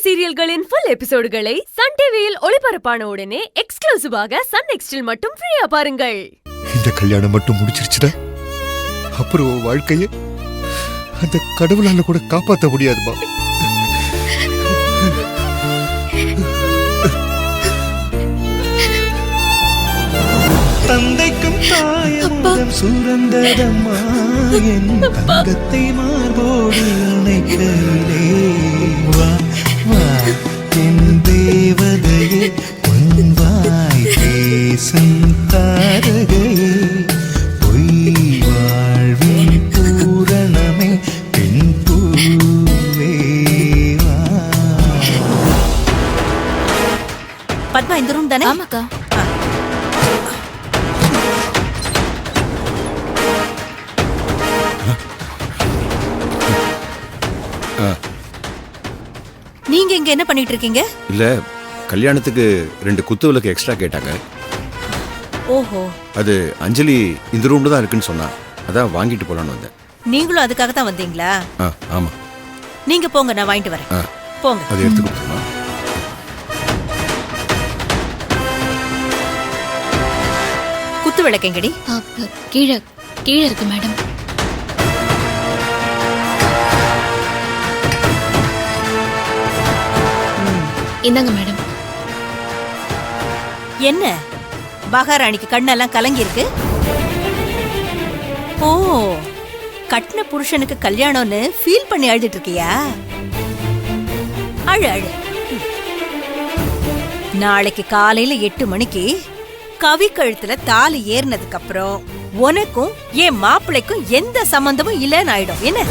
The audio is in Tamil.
சீரியல்களின் ஃபுல் எபிசோடுகளை சன் டிவியில் ஒளிபரப்பான உடனே எக்ஸ்க்ளூசிவாக சன் நெக்ஸ்டில் மட்டும் ஃப்ரீயா பாருங்கள். இந்த கல்யாணம் மட்டும் முடிச்சிருச்சுடா, அப்புறம் வாழ்க்கைய அந்த கடவுளால கூட காப்பாற்ற முடியாதுமா. தந்தைக்கும் தாயமுதம் சுரந்ததம்மா, என் தங்கத்தை மார்போடு அணைக்கையிலே. வா வா என் தேவதையே, உன் வாய் பேசும் தாரகையே, பொய் வாழ்வின் பூரணமே பெண் பூவே வா. பத்மா, இந்த ரூம் தானே? ஆமாக்கா. நீங்க இங்க என்ன பண்ணிட்டு இருக்கீங்க? இல்ல, கல்யாணத்துக்கு 2 குத்து விளக்கு எக்ஸ்ட்ரா கேட்டாங்க. ஓஹோ, அது அஞ்சலி இந்த ரூம்ல தான் இருக்குன்னு சொன்னா, அதான் வாங்கிட்டு போலான்னு வந்தேன். நீங்களும் அதுக்காக தான் வந்தீங்களா? ஆமா. நீங்க போங்க, நான் வாங்கிட்டு வரேன். போங்க. அது எடுத்து கொடுத்துருமா? குத்து விளக்கெங்கடி? கீழே கீழே இருக்கு மேடம். இந்தாங்க மேடம். என்ன மகாராணிக்கு கண்ணெல்லாம் கலங்கி இருக்கு? ஓ, கட்டின புருஷனுக்கு கல்யாணம்னு ஃபீல் பண்ணி அழுதுட்டு இருக்கியா? அழு அழு. நாளைக்கு காலையில 8 மணிக்கு கவி கழுத்துல தாலி ஏறினதுக்கு அப்புறம் உனக்கும் என் மாப்பிள்ளைக்கும் எந்த சம்பந்தமும் இல்லைன்னு ஆயிடும். என்ன?